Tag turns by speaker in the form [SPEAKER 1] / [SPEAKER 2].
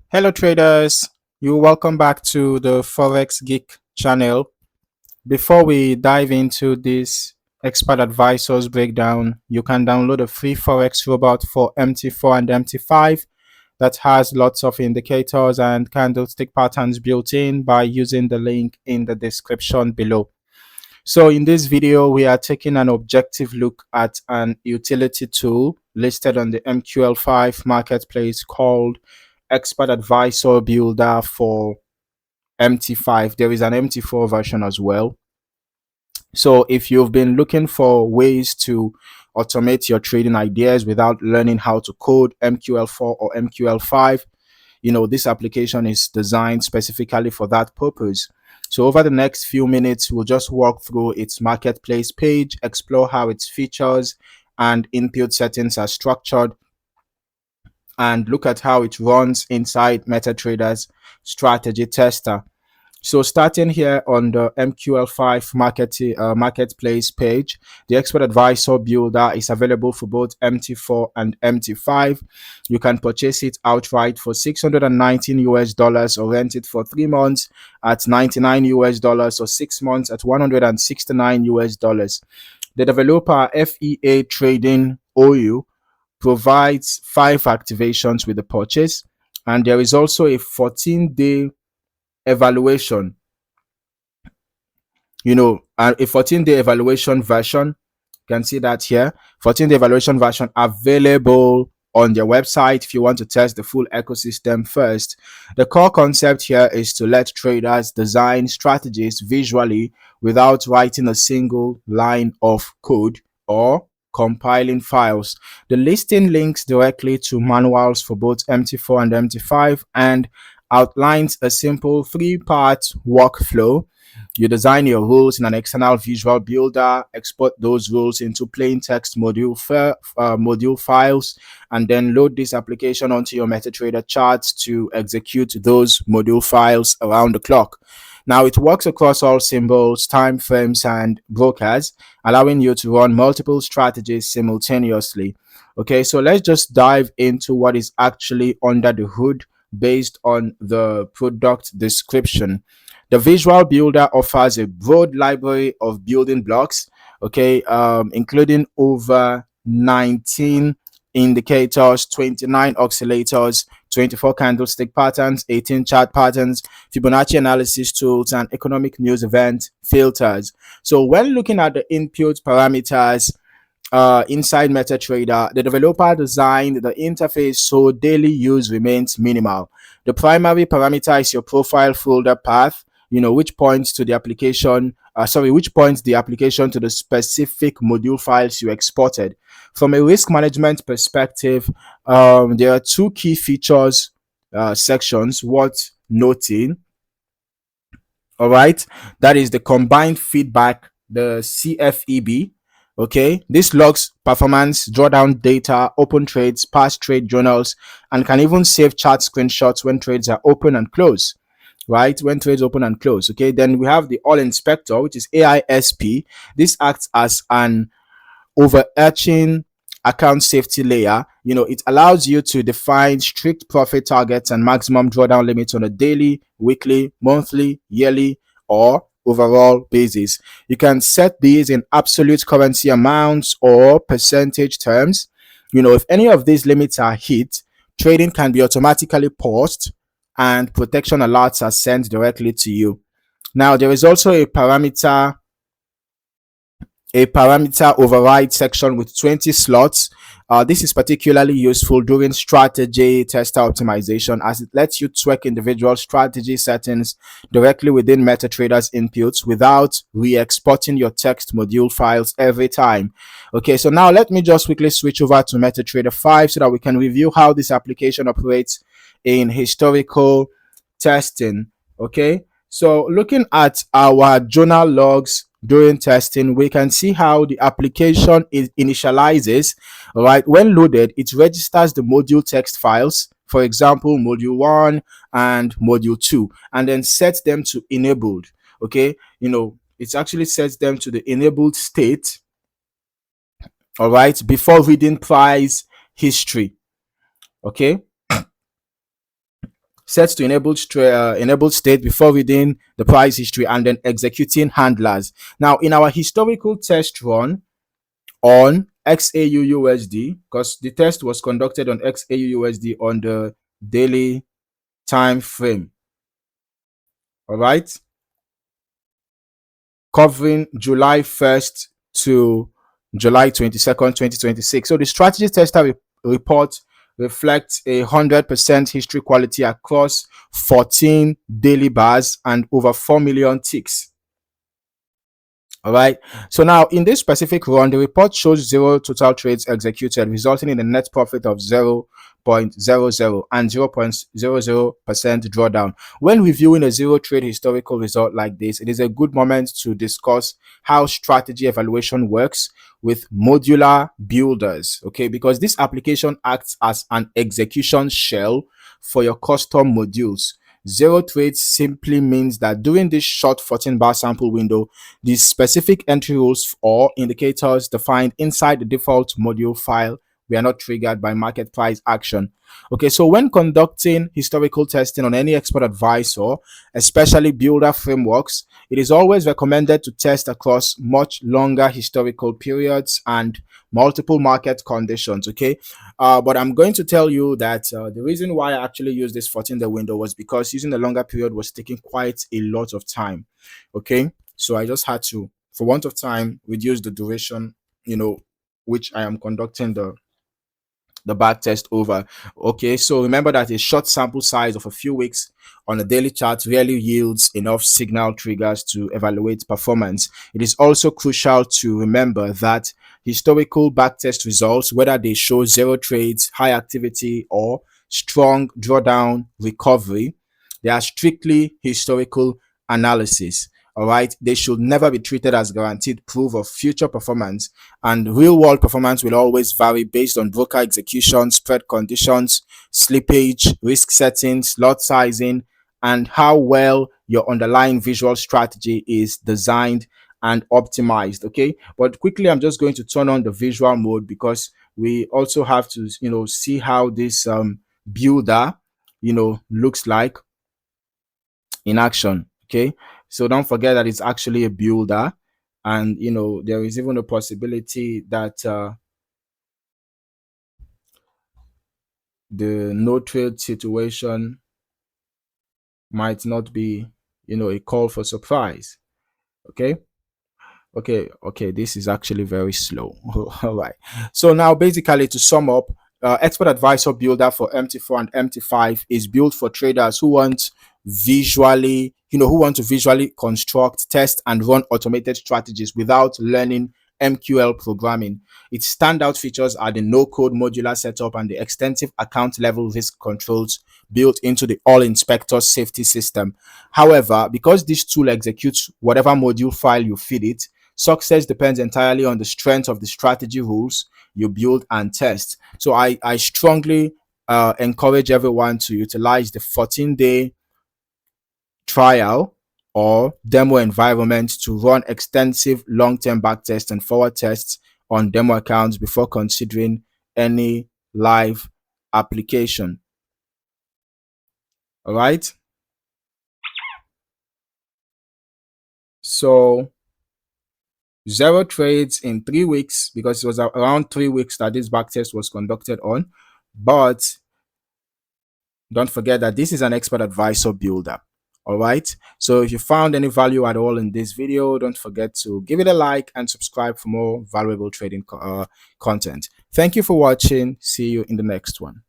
[SPEAKER 1] Hello traders, you're welcome back to the Forex Geek channel. Before we dive into this expert advisors breakdown, you can download a free Forex robot for MT4 and MT5 that has lots of indicators and candlestick patterns built in by using the link in the description below. So in this video, we are taking an objective look at an utility tool listed on the MQL5 marketplace called Expert Advisor Builder for MT5. There is an MT4 version as well. So if you've been looking for ways to automate your trading ideas without learning how to code MQL4 or MQL5, this application is designed specifically for that purpose. So over the next few minutes, we'll just walk through its marketplace page, explore how its features and input settings are structured, and look at how it runs inside MetaTrader's Strategy Tester. So starting here on the MQL5 marketplace page, the Expert Advisor Builder is available for both MT4 and MT5. You can purchase it outright for $619 US or rent it for 3 months at $99 US or 6 months at $169 US. The developer FEA Trading OU provides 5 activations with the purchase, and there is also a 14-day evaluation, a 14-day evaluation version. You can see that here, 14-day evaluation version available on their website if you want to test the full ecosystem first. The core concept here is to let traders design strategies visually without writing a single line of code or compiling files. The listing links directly to manuals for both MT4 and MT5 and outlines a simple 3-part workflow. You design your rules in an external visual builder, export those rules into plain text module files, and then load this application onto your MetaTrader charts to execute those module files around the clock. Now, it works across all symbols, time frames, and brokers, allowing you to run multiple strategies simultaneously. Okay, so let's just dive into what is actually under the hood based on the product description. The visual builder offers a broad library of building blocks, okay, including over 19 indicators, 29 oscillators, 24 candlestick patterns, 18 chart patterns, Fibonacci analysis tools, and economic news event filters. So when looking at the input parameters inside MetaTrader, the developer designed the interface so daily use remains minimal. The primary parameter is your profile folder path, which points to the application, which points the application to the specific module files you exported. From a risk management perspective, there are 2 key features sections worth noting. All right, that is the combined feedback, the CFEB. Okay, this logs performance, drawdown data, open trades, past trade journals, and can even save chart screenshots when trades are open and close. Right, when trades open and close. Okay, then we have the all inspector, which is AISP. This acts as an overarching account safety layer. It allows you to define strict profit targets and maximum drawdown limits on a daily, weekly, monthly, yearly, or overall basis. You can set these in absolute currency amounts or percentage terms. If any of these limits are hit, trading can be automatically paused and protection alerts are sent directly to you. Now, there is also a parameter override section with 20 slots. This is particularly useful during strategy tester optimization, as it lets you tweak individual strategy settings directly within MetaTrader's inputs without re-exporting your text module files every time. Okay, so now let me just quickly switch over to MetaTrader 5 so that we can review how this application operates in historical testing. Okay, so looking at our journal logs during testing, we can see how the application initializes. All right, when loaded, it registers the module text files, for example module 1 and module 2, and then sets them to enabled. Okay, it actually sets them to the enabled state, all right, before reading price history. Okay, Set to enabled state before reading the price history and then executing handlers. Now, in our historical test run on XAUUSD, because the test was conducted on XAUUSD on the daily time frame, all right, covering July 1st to July 22nd, 2026. So the strategy tester report reflects 100% history quality across 14 daily bars and over 4 million ticks. All right. So now in this specific run, the report shows 0 total trades executed, resulting in a net profit of 0.00 and 0.00% drawdown. When reviewing a zero trade historical result like this, it is a good moment to discuss how strategy evaluation works with modular builders. Okay, because this application acts as an execution shell for your custom modules. Zero trades simply means that during this short 14-bar sample window, the specific entry rules or indicators defined inside the default module file were not triggered by market price action. Okay, so when conducting historical testing on any expert advisor, especially builder frameworks, it is always recommended to test across much longer historical periods and multiple market conditions. Okay, but I'm going to tell you that the reason why I actually used this 14-day window was because using the longer period was taking quite a lot of time. Okay, so I just had to, for want of time, reduce the duration, which I am conducting the back test over. Okay, so remember that a short sample size of a few weeks on a daily chart rarely yields enough signal triggers to evaluate performance. It is also crucial to remember that historical backtest results, whether they show zero trades, high activity, or strong drawdown recovery, they are strictly historical analysis. All right, they should never be treated as guaranteed proof of future performance, and real world performance will always vary based on broker execution, spread conditions, slippage, risk settings, lot sizing, and how well your underlying visual strategy is designed and optimized. Okay, but quickly, I'm just going to turn on the visual mode because we also have to see how this builder looks like in action. Okay, so don't forget that it's actually a builder, and there is even a possibility that the no trade situation might not be a call for surprise. Okay, okay, this is actually very slow. All right, so now basically to sum up, expert advisor builder for MT4 and MT5 is built for traders who want to visually construct, test, and run automated strategies without learning MQL programming. Its standout features are the no-code modular setup and the extensive account-level risk controls built into the All Inspector safety system. However, because this tool executes whatever module file you feed it, success depends entirely on the strength of the strategy rules you build and test. So I strongly encourage everyone to utilize the 14-day trial or demo environment to run extensive long-term backtests and forward tests on demo accounts before considering any live application. All right. So zero trades in 3 weeks, because it was around 3 weeks that this backtest was conducted on. But don't forget that this is an expert advisor builder. All right, so if you found any value at all in this video, don't forget to give it a like and subscribe for more valuable trading content. Thank you for watching. See you in the next one.